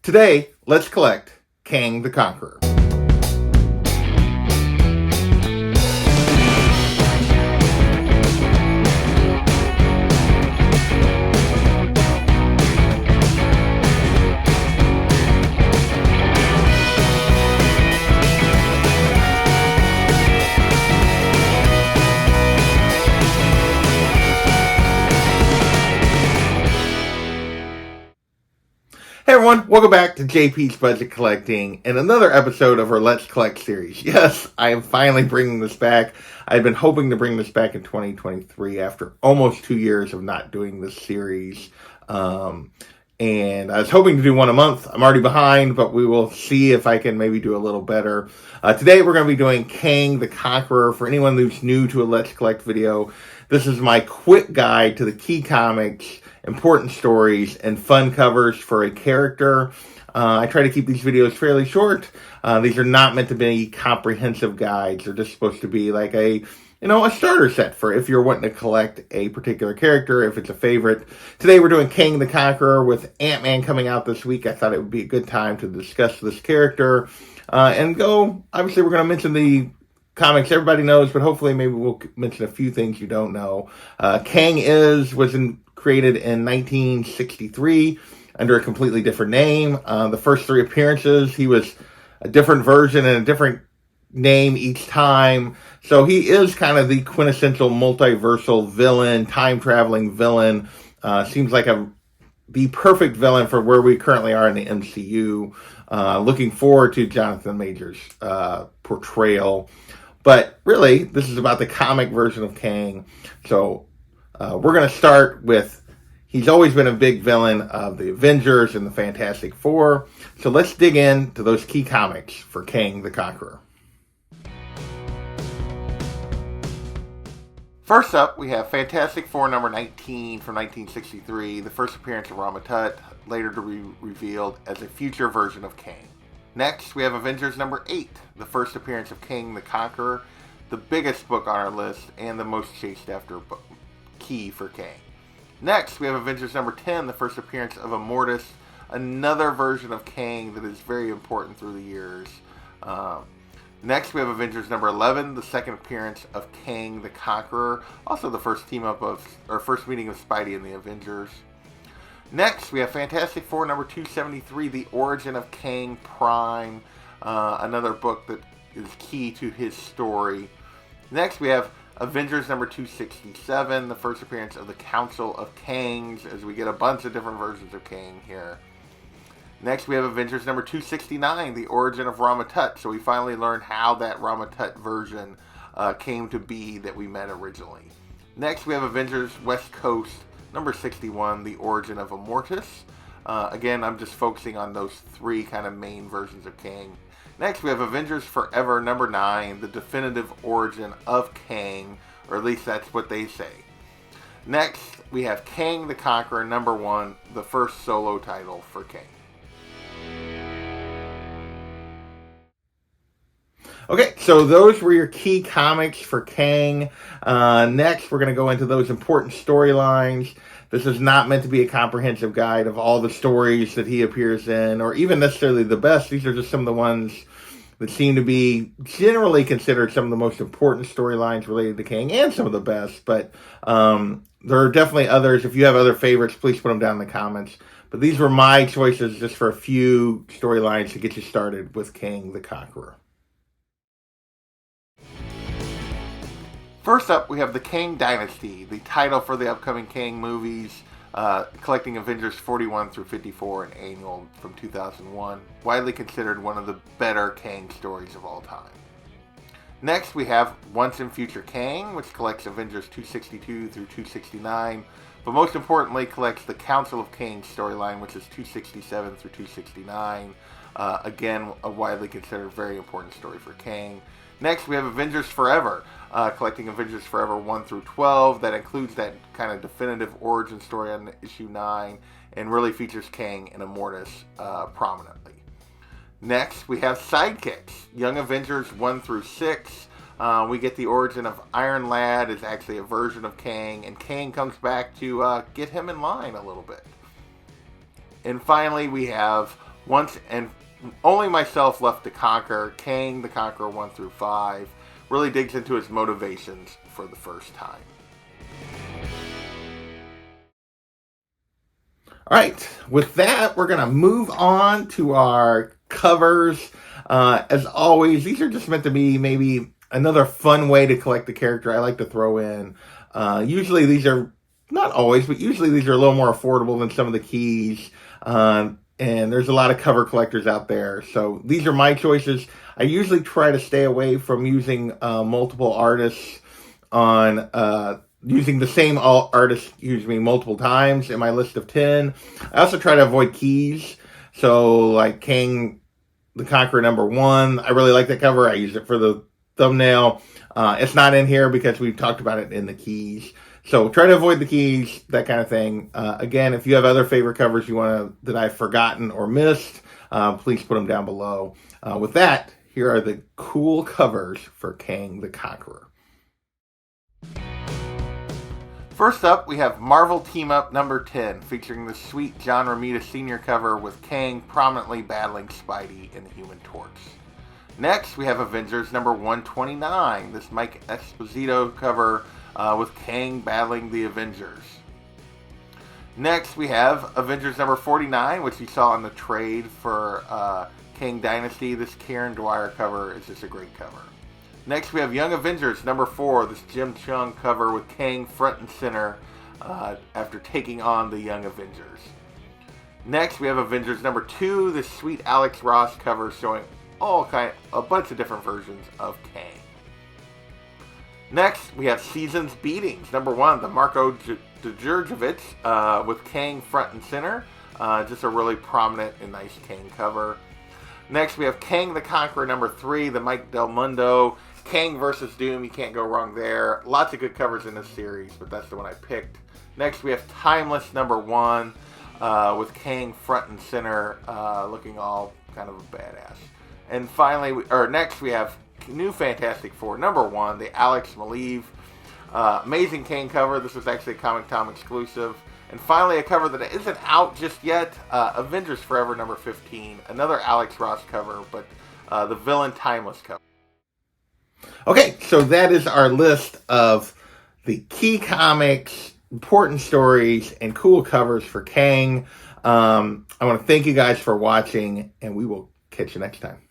Today, let's collect Kang the Conqueror. Hey everyone, welcome back to JP's Budget Collecting and another episode of our Let's Collect series. Yes, I am finally bringing this back. I've been hoping to bring this back in 2023 after almost 2 years of not doing this series. And I was hoping to do one a month. I'm already behind, but we will see if I can maybe do a little better. Today we're going to be doing Kang the Conqueror. For anyone who's new to a Let's Collect video, this is my quick guide to the key comics, important stories, and fun covers for a character. I try to keep these videos fairly short. These are not meant to be comprehensive guides. They're just supposed to be like a starter set for if you're wanting to collect a particular character, if it's a favorite. Today we're doing Kang the Conqueror with Ant-Man coming out this week. I thought it would be a good time to discuss this character obviously we're going to mention the comics everybody knows, but hopefully maybe we'll mention a few things you don't know. Kang was created in 1963 under a completely different name. The first 3 appearances, he was a different version and a different name each time. So he is kind of the quintessential multiversal villain, time-traveling villain. Seems like the perfect villain for where we currently are in the MCU. Looking forward to Jonathan Majors' portrayal. But really, this is about the comic version of Kang. So we're going to start with, he's always been a big villain of the Avengers and the Fantastic Four. So let's dig into those key comics for Kang the Conqueror. First up, we have Fantastic Four number 19 from 1963, the first appearance of Ramatut, later to be revealed as a future version of Kang. Next, we have Avengers number 8, the first appearance of Kang the Conqueror, the biggest book on our list and the most chased after key for Kang. Next, we have Avengers number 10, the first appearance of Immortus, another version of Kang that is very important through the years. Next, we have Avengers number 11, the second appearance of Kang the Conqueror, also the first meeting of Spidey and the Avengers. Next, we have Fantastic Four number 273, The Origin of Kang Prime, another book that is key to his story. Next, we have Avengers number 267, the first appearance of the Council of Kangs, as we get a bunch of different versions of Kang here. Next, we have Avengers number 269, The Origin of Ramatut. So we finally learn how that Ramatut version came to be that we met originally. Next, we have Avengers West Coast number 61, The Origin of Immortus. Again, I'm just focusing on those 3 kind of main versions of Kang. Next, we have Avengers Forever number 9, The Definitive Origin of Kang, or at least that's what they say. Next, we have Kang the Conqueror number 1, the first solo title for Kang. Okay, so those were your key comics for Kang. Next, we're going to go into those important storylines. This is not meant to be a comprehensive guide of all the stories that he appears in, or even necessarily the best. These are just some of the ones that seem to be generally considered some of the most important storylines related to Kang, and some of the best. But there are definitely others. If you have other favorites, please put them down in the comments. But these were my choices just for a few storylines to get you started with Kang the Conqueror. First up, we have the Kang Dynasty, the title for the upcoming Kang movies, collecting Avengers 41 through 54, an annual from 2001, widely considered one of the better Kang stories of all time. Next, we have Once and Future Kang, which collects Avengers 262 through 269, but most importantly collects the Council of Kang storyline, which is 267 through 269. Again, a widely considered very important story for Kang. Next, we have Avengers Forever, collecting Avengers Forever 1 through 12. That includes that kind of definitive origin story on issue 9 and really features Kang and Immortus prominently. Next, we have Sidekicks, Young Avengers 1 through 6. We get the origin of Iron Lad is actually a version of Kang, and Kang comes back to get him in line a little bit. And finally, we have Once and only myself left to conquer. Kang the Conqueror 1 through 5 really digs into his motivations for the first time. All right, with that, we're going to move on to our covers. As always, these are just meant to be maybe another fun way to collect the character I like to throw in. Usually these are, not always, but usually these are a little more affordable than some of the keys. And there's a lot of cover collectors out there. So these are my choices. I usually try to stay away from using multiple artists on using the same artist, multiple times in my list of 10. I also try to avoid keys. So like Kang the Conqueror #1, I really like that cover. I use it for the thumbnail. It's not in here because we've talked about it in the keys. So try to avoid the keys, that kind of thing. Again, if you have other favorite covers that I've forgotten or missed, please put them down below. With that, here are the cool covers for Kang the Conqueror. First up, we have Marvel Team Up #10, featuring the sweet John Romita Sr. cover with Kang prominently battling Spidey and the Human Torch. Next, we have Avengers #129, this Mike Esposito cover with Kang battling the Avengers. Next, we have Avengers #49, which you saw in the trade for Kang Dynasty. This Karen Dwyer cover is just a great cover. Next, we have Young Avengers #4, this Jim Chung cover with Kang front and center after taking on the Young Avengers. Next, we have Avengers #2, this sweet Alex Ross cover showing a bunch of different versions of Kang. Next, we have Seasons Beatings #1, the Marko Djurdjevic with Kang front and center. Just a really prominent and nice Kang cover. Next, we have Kang the Conqueror #3, the Mike Del Mundo. Kang versus Doom, you can't go wrong there. Lots of good covers in this series, but that's the one I picked. Next, we have Timeless #1 with Kang front and center, looking all kind of a badass. And finally, next we have New Fantastic Four #1, the Alex Maleev. Amazing Kang cover. This was actually a Comic Tom exclusive. And finally, a cover that isn't out just yet, Avengers Forever #15, another Alex Ross cover, but the Villain Timeless cover. Okay, so that is our list of the key comics, important stories, and cool covers for Kang. I want to thank you guys for watching, and we will catch you next time.